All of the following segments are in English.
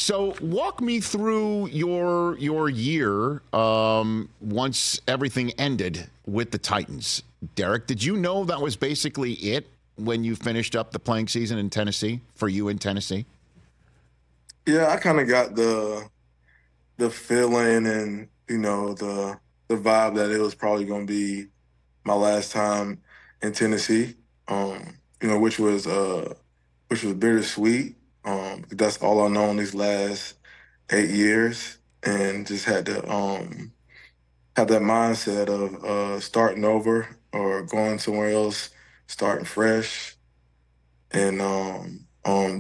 So walk me through your year once everything ended with the Titans. Derrick, did you know that was basically it when you finished up the playing season in Tennessee, for you in Tennessee? Yeah, I kind of got the feeling and the vibe that it was probably going to be my last time in Tennessee. Which was bittersweet. That's all I know in these last 8 years, and just had to have that mindset of starting over or going somewhere else, starting fresh, and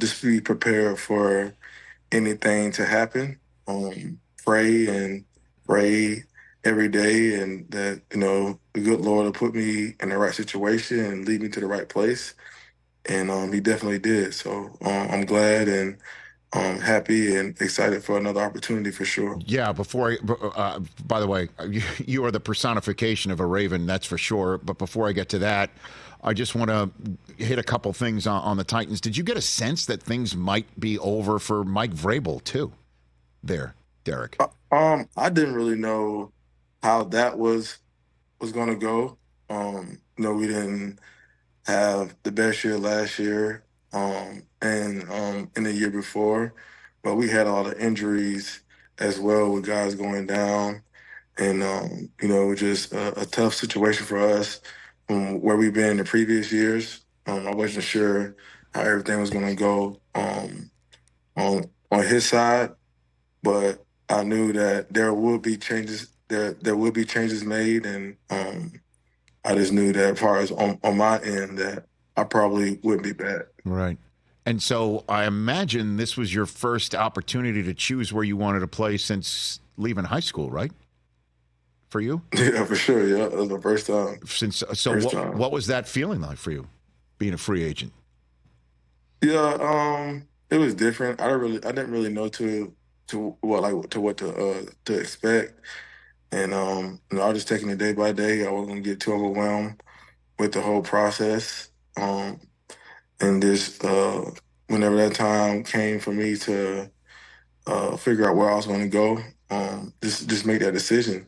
just be prepared for anything to happen. Pray and pray every day, and that the good Lord will put me in the right situation and lead me to the right place. And He definitely did. So I'm glad and happy and excited for another opportunity for sure. Yeah, by the way, you are the personification of a Raven, that's for sure. But before I get to that, I just want to hit a couple things on the Titans. Did you get a sense that things might be over for Mike Vrabel, too, there, Derrick? I didn't really know how that was going to go. We didn't have the best year last year, and in the year before, but we had a lot of injuries as well with guys going down, and it was just a tough situation for us from where we've been in the previous years. I wasn't sure how everything was going to go on his side, but I knew that there would be changes. There would be changes made, and I just knew that as far as on my end that I probably wouldn't be back. Right. And so I imagine this was your first opportunity to choose where you wanted to play since leaving high school, right? For you? Yeah, for sure. Yeah, that was the first time. First time. What was that feeling like for you, being a free agent? Yeah, it was different. I didn't really know to expect, and I was just taking it day by day. I wasn't gonna get too overwhelmed with the whole process. And just whenever that time came for me to figure out where I was going to go, just make that decision.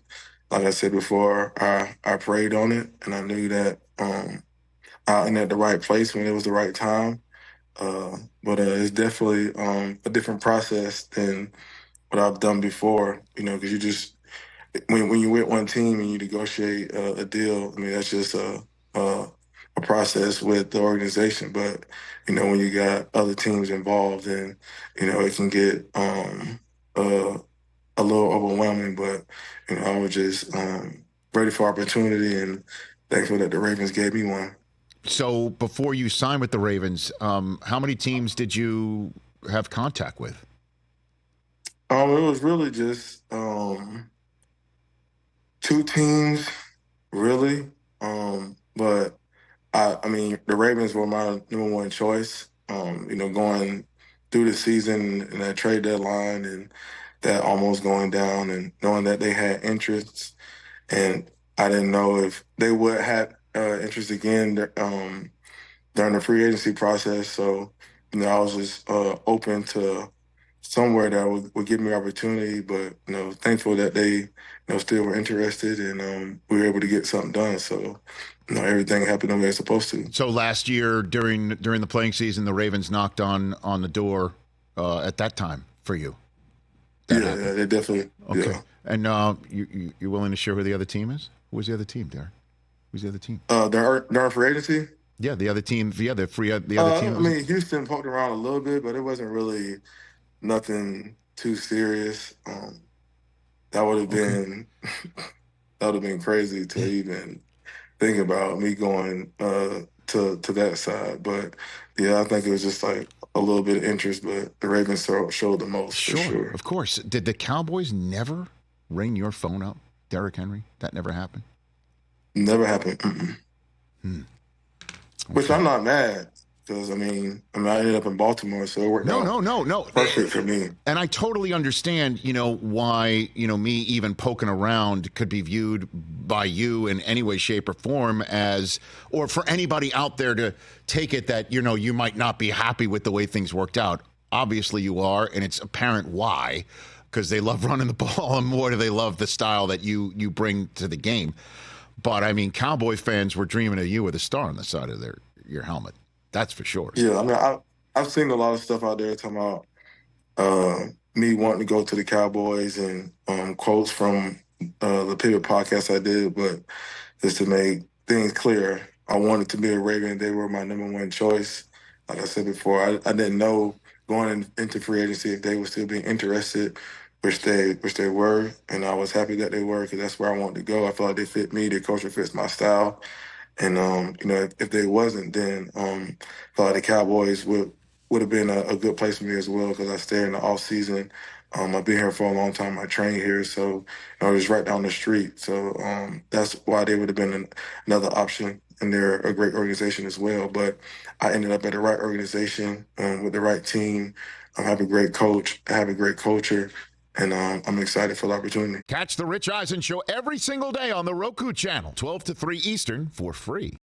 Like I said before, I prayed on it, and I knew that I was at the right place when it was the right time. But it's definitely a different process than what I've done before. Because you just when you're with one team and you negotiate a deal, I mean that's just a process with the organization. But when you got other teams involved, and it can get uh, a little overwhelming. But I was just ready for opportunity and thankful that the Ravens gave me one. So before you signed with the Ravens, how many teams did you have contact with? It was really just two teams, really. But I mean, the Ravens were my number one choice. Going through the season and that trade deadline and that almost going down, and knowing that they had interests, and I didn't know if they would have interest again during the free agency process. So, I was just open to somewhere that would give me opportunity, but thankful that they still were interested, and we were able to get something done. So everything happened the way it's supposed to. So last year during the playing season, the Ravens knocked on the door at that time for you. Yeah, they definitely. Okay. Yeah. And you're willing to share who the other team is? Who was the other team there? Who's the other team? During free agency. Yeah, the other team. Yeah, the other team. I mean, Houston poked around a little bit, but it wasn't really nothing too serious. That would have been that would have been crazy to even think about me going to that side. But yeah, I think it was just like a little bit of interest, but the Ravens showed the most Sure, for sure. Of course. Did the Cowboys never ring your phone up, Derrick Henry? That never happened? Never happened. Mm-mm. Okay. Which I'm not mad, because I mean I ended up in Baltimore, so it worked out No. perfect for me. And I totally understand, why, me even poking around could be viewed by you in any way, shape, or form as, or for anybody out there to take it that, you might not be happy with the way things worked out. Obviously you are, and it's apparent why, because they love running the ball, and more do they love the style that you bring to the game. But, I mean, Cowboy fans were dreaming of you with a star on the side of your helmet. That's for sure. Yeah, I mean, I've seen a lot of stuff out there talking about me wanting to go to the Cowboys and quotes from the Pivot podcast I did, but just to make things clear, I wanted to be a Raven. They were my number one choice. Like I said before, I didn't know going into free agency if they would still be interested, which they were, and I was happy that they were because that's where I wanted to go. I felt like they fit me. Their culture fits my style. And if they wasn't, then I felt like the Cowboys would have been a good place for me as well because I stayed in the off season. I've been here for a long time. I train here, so it was right down the street. So that's why they would have been another option. And they're a great organization as well. But I ended up at the right organization with the right team. I have a great coach. I have a great culture. And I'm excited for the opportunity. Catch the Rich Eisen Show every single day on the Roku channel, 12 to 3 Eastern, for free.